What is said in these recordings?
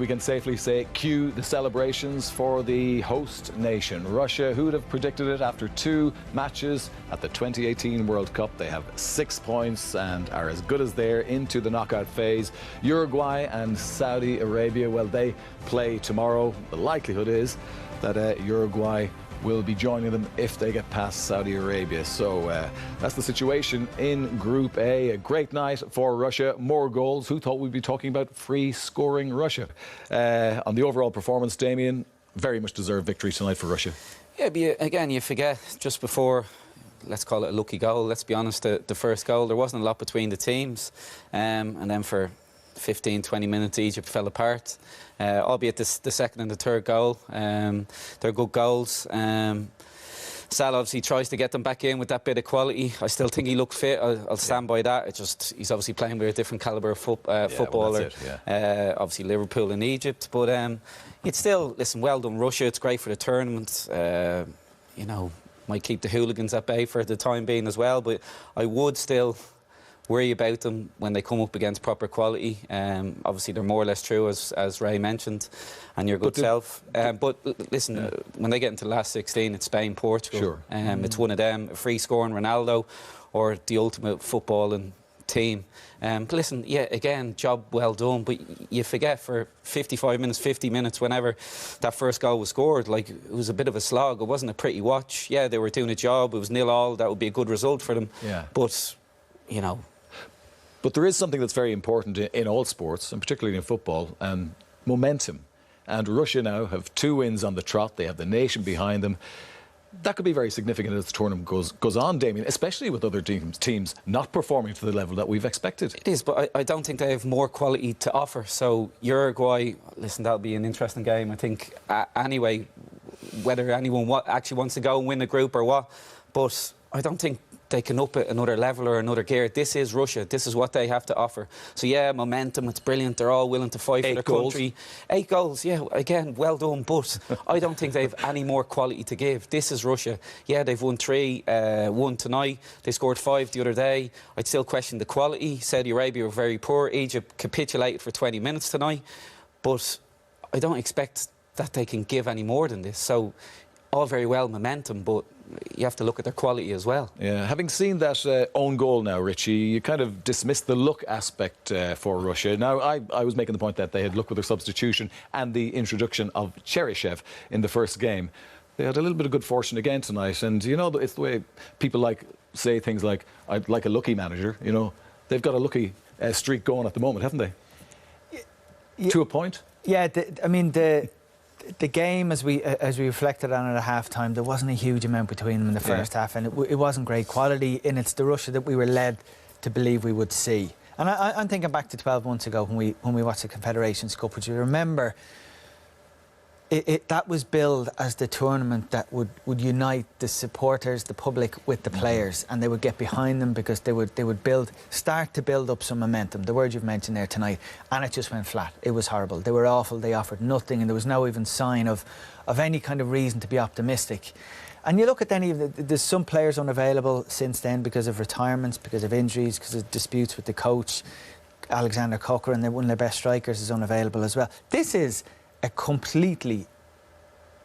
we can safely say cue the celebrations for the host nation, Russia. Who would have predicted it after 2 matches at the 2018 World Cup? They have 6 points and are as good as they're into the knockout phase. Uruguay and Saudi Arabia, well, they play tomorrow. The likelihood is that Uruguay will be joining them if they get past Saudi Arabia. So that's the situation in Group A. A great night for Russia. More goals. Who thought we'd be talking about free scoring Russia? On the overall performance, Damien, very much deserved victory tonight for Russia. Yeah, but again, you forget just before, let's call it a lucky goal. Let's be honest, the first goal, there wasn't a lot between the teams. And then for 15-20 minutes, Egypt fell apart. Albeit the second and the third goal, they're good goals. Salah obviously tries to get them back in with that bit of quality. I still think he looked fit. I'll stand by that. It's just he's obviously playing with a different calibre of footballer. Well, obviously Liverpool and Egypt, but it's still, listen, well done Russia. It's great for the tournament. You know, might keep the hooligans at bay for the time being as well. But I would still worry about them when they come up against proper quality. Obviously, they're more or less true, as Ray mentioned, and your good self. But listen, when they get into the last 16, it's Spain, Portugal. Sure. It's one of them, a free-scoring Ronaldo or the ultimate footballing team. But listen, yeah, again, job well done. But you forget for 55 minutes, 50 minutes, whenever that first goal was scored, like, it was a bit of a slog. It wasn't a pretty watch. Yeah, they were doing a job. It was 0-0. That would be a good result for them. Yeah. But, you know. But there is something that's very important in all sports, and particularly in football, momentum. And Russia now have 2 wins on the trot. They have the nation behind them. That could be very significant as the tournament goes on, Damien, especially with other teams not performing to the level that we've expected. It is, but I don't think they have more quality to offer. So Uruguay, listen, that'll be an interesting game, I think, anyway, whether anyone actually wants to go and win the group or what. But I don't think they can up it another level or another gear. This is Russia. This is what they have to offer. So, yeah, momentum, it's brilliant. They're all willing to fight for their country. 8 goals, yeah, again, well done. But I don't think they have any more quality to give. This is Russia. Yeah, they've won 3, 1 tonight. They scored 5 the other day. I'd still question the quality. Saudi Arabia were very poor. Egypt capitulated for 20 minutes tonight. But I don't expect that they can give any more than this. So, all very well momentum, but you have to look at their quality as well. Yeah, having seen that own goal now, Richie, you kind of dismissed the look aspect for Russia. Now, I was making the point that they had looked with their substitution and the introduction of Cheryshev in the first game. They had a little bit of good fortune again tonight, and you know, it's the way people say things like, I'd like a lucky manager. You know, they've got a lucky streak going at the moment, haven't they? Yeah. To a point. Yeah, I mean, the game, as we reflected on it at half-time, there wasn't a huge amount between them in the first half, and it wasn't great quality, and it's the Russia that we were led to believe we would see. And I'm thinking back to 12 months ago when we watched the Confederations Cup, which you remember, that was billed as the tournament that would unite the supporters, the public, with the players, and they would get behind them because they would start to build up some momentum. The word you've mentioned there tonight, and it just went flat. It was horrible. They were awful. They offered nothing, and there was no even sign of any kind of reason to be optimistic. And you look at there's some players unavailable since then because of retirements, because of injuries, because of disputes with the coach. Alexander Cochrane, one of their best strikers, is unavailable as well. This is a completely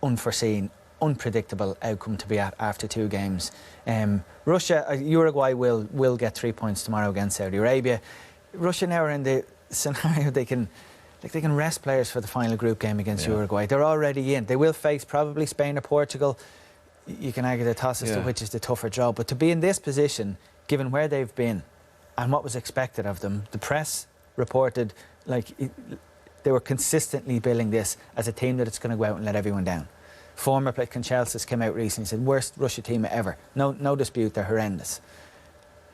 unforeseen, unpredictable outcome to be at after 2 games. Uruguay will get 3 points tomorrow against Saudi Arabia. Russia now are in the scenario they can rest players for the final group game against Uruguay. They're already in. They will face probably Spain or Portugal. You can argue the toss as to which is the tougher job. But to be in this position, given where they've been and what was expected of them, the press reported they were consistently billing this as a team that it's going to go out and let everyone down. Former player Conchelsis came out recently and said, worst Russia team ever. No dispute, they're horrendous.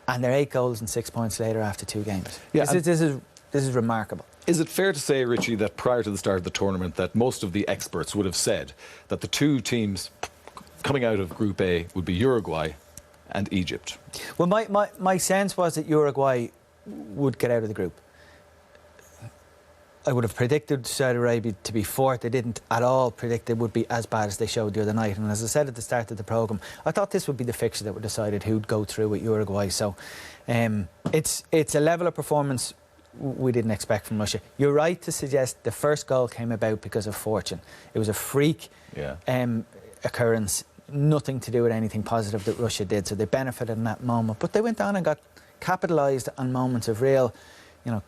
And they're 8 goals and 6 points later after 2 games. Yeah, this is remarkable. Is it fair to say, Richie, that prior to the start of the tournament that most of the experts would have said that the 2 teams coming out of Group A would be Uruguay and Egypt? Well, my sense was that Uruguay would get out of the group. I would have predicted Saudi Arabia to be 4th. They didn't at all predict it would be as bad as they showed the other night. And as I said at the start of the programme, I thought this would be the fixture that would decide who'd go through with Uruguay. So it's a level of performance we didn't expect from Russia. You're right to suggest the first goal came about because of fortune. It was a freak occurrence, nothing to do with anything positive that Russia did, so they benefited in that moment. But they went on and got capitalised on moments of real,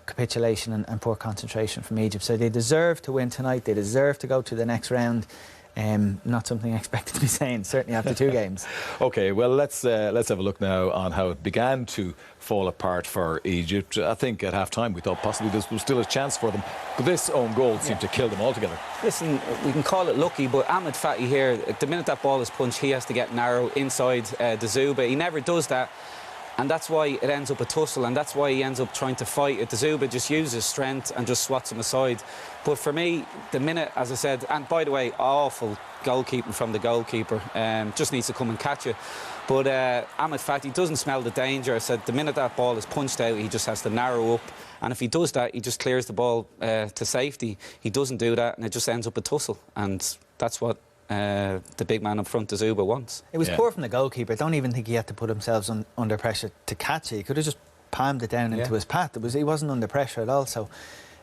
capitulation and poor concentration from Egypt. So they deserve to win tonight. They deserve to go to the next round. Not something I expected to be saying, certainly after 2 games. OK, well, let's have a look now on how it began to fall apart for Egypt. I think at half-time we thought possibly this was still a chance for them, but this own goal seemed to kill them altogether. Listen, we can call it lucky, but Ahmed Fatty here, the minute that ball is punched, he has to get narrow inside the Zuba. He never does that. And that's why it ends up a tussle, and that's why he ends up trying to fight it. The Zuba just uses strength and just swats him aside. But for me, the minute, as I said, and by the way, awful goalkeeping from the goalkeeper, just needs to come and catch it. But Ahmed Fatty doesn't smell the danger. I said the minute that ball is punched out, he just has to narrow up. And if he does that, he just clears the ball to safety. He doesn't do that, and it just ends up a tussle. And that's what the big man up front, the Zuba, wants. It was poor from the goalkeeper. I don't even think he had to put himself under pressure to catch it. He could have just palmed it down into his path. He wasn't under pressure at all. So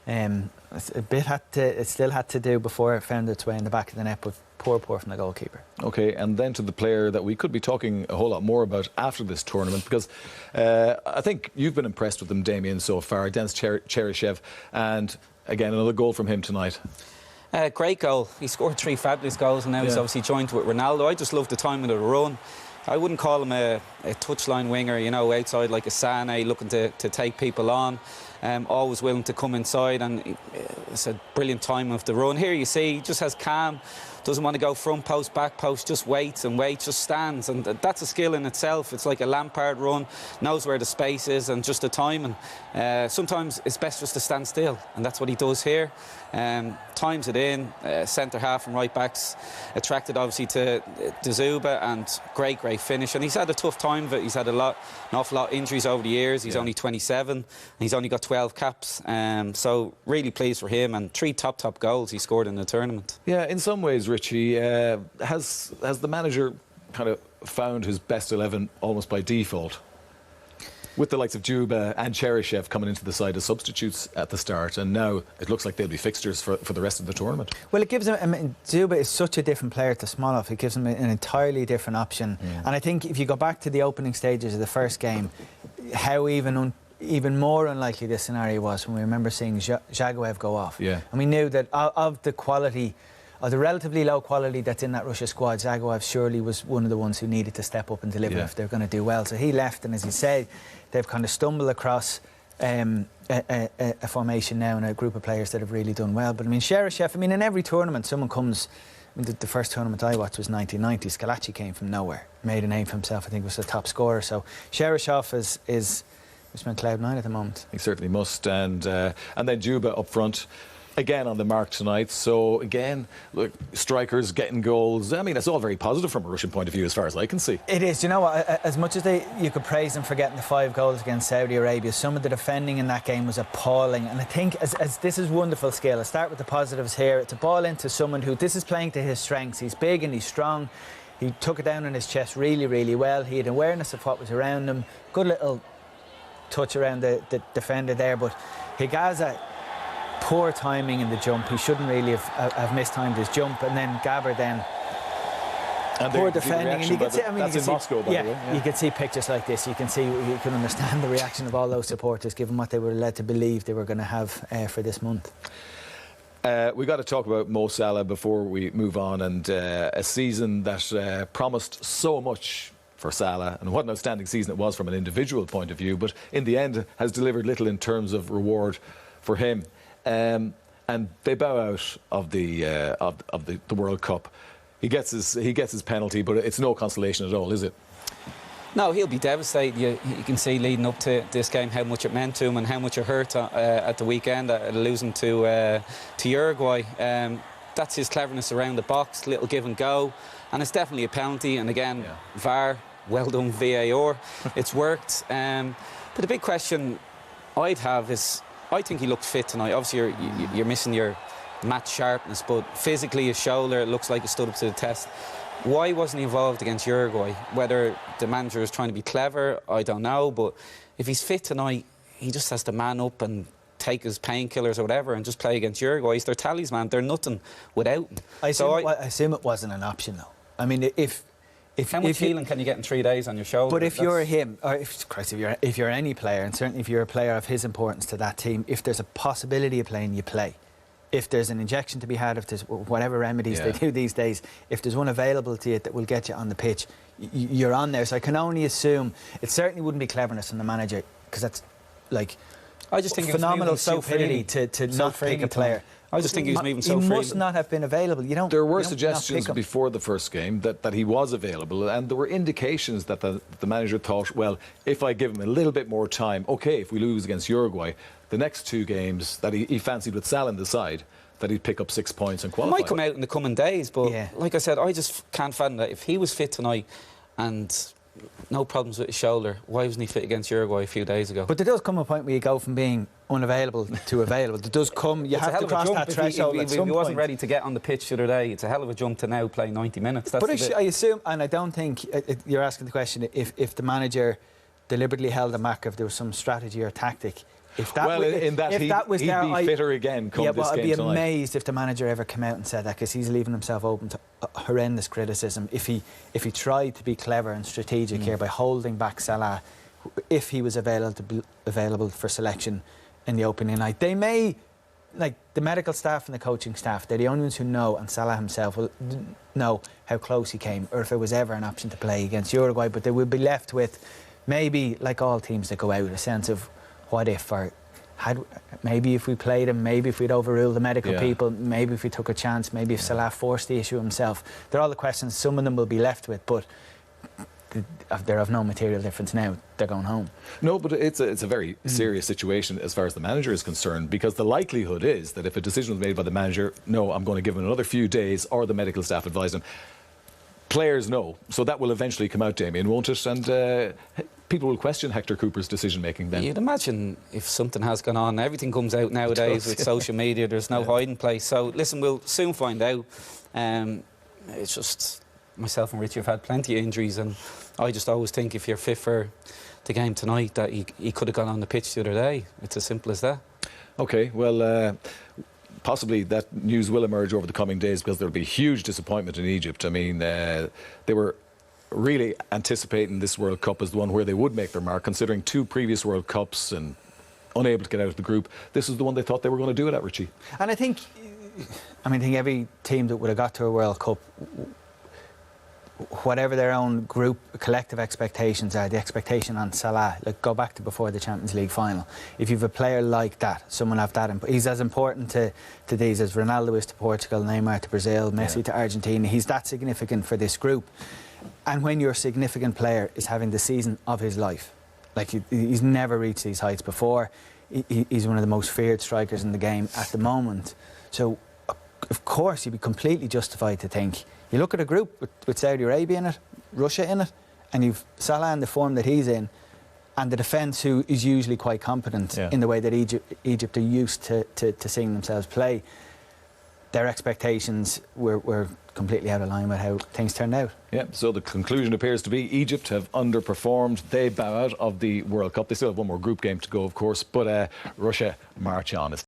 it still had to do before it found its way in the back of the net. But poor from the goalkeeper. OK, and then to the player that we could be talking a whole lot more about after this tournament, because I think you've been impressed with him, Damien, so far. Denis Cheryshev, and again another goal from him tonight. Great goal. He scored 3 fabulous goals, and now he's obviously joined with Ronaldo. I just love the timing of the run. I wouldn't call him a touchline winger, outside like a Sané, looking to take people on. Always willing to come inside, and it's a brilliant time of the run. Here you see, he just has calm, doesn't want to go front post, back post, just waits and waits, just stands, and that's a skill in itself. It's like a Lampard run, knows where the space is and just the timing. Sometimes it's best just to stand still, and that's what he does here. Times it in, centre half and right backs attracted obviously to Zuba, and great finish. And he's had a tough time of it. He's had an awful lot of injuries over the years. He's only 27 and he's only got 12 caps, so really pleased for him, and 3 top goals he scored in the tournament. Yeah, in some ways, Richie, has the manager kind of found his best 11 almost by default, with the likes of Juba and Cheryshev coming into the side as substitutes at the start, and now it looks like they'll be fixtures for the rest of the tournament. Well, it gives him, Juba is such a different player to Smolov. It gives him an entirely different option. And I think if you go back to the opening stages of the first game, how even more unlikely this scenario was when we remember seeing Zagoev go off. And we knew that of the quality, of the relatively low quality that's in that Russia squad, Zagoev surely was one of the ones who needed to step up and deliver if they're going to do well. So he left, and as you say, they've kind of stumbled across a formation now and a group of players that have really done well. But I mean, Cheryshev, in every tournament someone comes. The first tournament I watched was 1990. Scalacci came from nowhere, made a name for himself. I think was the top scorer. So Cheryshev is on cloud 9 at the moment. He certainly must. And then Juba up front, again on the mark tonight. So again, look, strikers getting goals. I mean, it's all very positive from a Russian point of view, as far as I can see. It is. You know what? As much as you could praise them for getting the 5 goals against Saudi Arabia, some of the defending in that game was appalling. And I think as this is wonderful skill. I start with the positives here. It's a ball into someone who this is playing to his strengths. He's big and he's strong. He took it down on his chest really well. He had awareness of what was around him. Good little touch around the defender there, but Higaza, poor timing in the jump. He shouldn't really have mistimed his jump, and then Gabber then and poor defending. And you can see, that's in Moscow, by the way. You can see pictures like this. You can understand the reaction of all those supporters, given what they were led to believe they were going to have for this month. We got to talk about Mo Salah before we move on, and a season that promised so much for Salah, and what an outstanding season it was from an individual point of view, but in the end has delivered little in terms of reward for him. And they bow out of the World Cup. He gets his penalty, but it's no consolation at all, is it? No, he'll be devastated. You can see leading up to this game how much it meant to him and how much it hurt at the weekend, losing to Uruguay. That's his cleverness around the box, little give and go, and it's definitely a penalty. And again, VAR, well done VAR, it's worked. But the big question I'd have is, I think he looked fit tonight. Obviously you're missing your match sharpness, but physically his shoulder, it looks like it stood up to the test. Why wasn't he involved against Uruguay? Whether the manager is trying to be clever, I don't know, but if he's fit tonight, he just has to man up and take his painkillers or whatever and just play against Uruguay. He's their talisman. They're nothing without him. I assume it wasn't an option, though. I mean, if how much healing can you get in 3 days on your shoulder? But if you're him, or if you're any player, and certainly if you're a player of his importance to that team, if there's a possibility of playing, you play. If there's an injection to be had, if there's whatever remedies they do these days, if there's one available to you that will get you on the pitch, you're on there. So I can only assume it certainly wouldn't be cleverness on the manager, because that's like I just think phenomenal so stupidity to not pick a player. I just think he was moving so freely. He must not have been available. There were suggestions before the first game that he was available, and there were indications that the manager thought, well, if I give him a little bit more time, OK, if we lose against Uruguay, the next 2 games that he fancied with Salah in the side, that he'd pick up 6 points and qualify. It might come out in the coming days, but like I said, I just can't fathom that if he was fit tonight and no problems with his shoulder, why wasn't he fit against Uruguay a few days ago? But there does come a point where you go from being unavailable to available. There does come, you have to cross that threshold at some point. If he wasn't ready to get on the pitch the other day, it's a hell of a jump to now play 90 minutes. That's but I assume, and I don't think you're asking the question, if the manager deliberately held him back, if there was some strategy or tactic. If that was he'd be fitter again come this game I'd be tonight. amazed if the manager ever came out and said that, because he's leaving himself open to horrendous criticism. If he tried to be clever and strategic here by holding back Salah, if he was available for selection in the opening night, they may, like the medical staff and the coaching staff, they're the only ones who know, and Salah himself will know how close he came, or if it was ever an option to play against Uruguay. But they would be left with, maybe like all teams that go out, a sense of what if, or maybe if we played him, maybe if we'd overruled the medical people, maybe if we took a chance, maybe if Salah forced the issue himself. They're all the questions some of them will be left with, but they're of no material difference now. They're going home. No, but it's a very serious situation as far as the manager is concerned, because the likelihood is that if a decision was made by the manager, no, I'm going to give him another few days, or the medical staff advise him, players know. So that will eventually come out, Damien, won't it? And people will question Hector Cooper's decision-making then. You'd imagine if something has gone on, everything comes out nowadays with social media, there's no hiding place. So, listen, we'll soon find out. It's just, myself and Richie have had plenty of injuries, and I just always think if you're fit for the game tonight, that he could have gone on the pitch the other day. It's as simple as that. OK, well, possibly that news will emerge over the coming days, because there'll be huge disappointment in Egypt. I mean, they were really anticipating this World Cup as the one where they would make their mark, considering 2 previous World Cups and unable to get out of the group. This is the one they thought they were going to do it at, Richie. And I think every team that would have got to a World Cup, whatever their own group collective expectations are, the expectation on Salah, like go back to before the Champions League final. If you've a player like that, someone of that, he's as important to these as Ronaldo is to Portugal, Neymar to Brazil, Messi to Argentina. He's that significant for this group. And when your significant player is having the season of his life, like he's never reached these heights before, he's one of the most feared strikers in the game at the moment. So, of course, you'd be completely justified to think. You look at a group with Saudi Arabia in it, Russia in it, and you've Salah in the form that he's in, and the defence who is usually quite competent in the way that Egypt are used to seeing themselves play. Their expectations were completely out of line with how things turned out. Yeah, so the conclusion appears to be Egypt have underperformed. They bow out of the World Cup. They still have one more group game to go, of course, but Russia march on.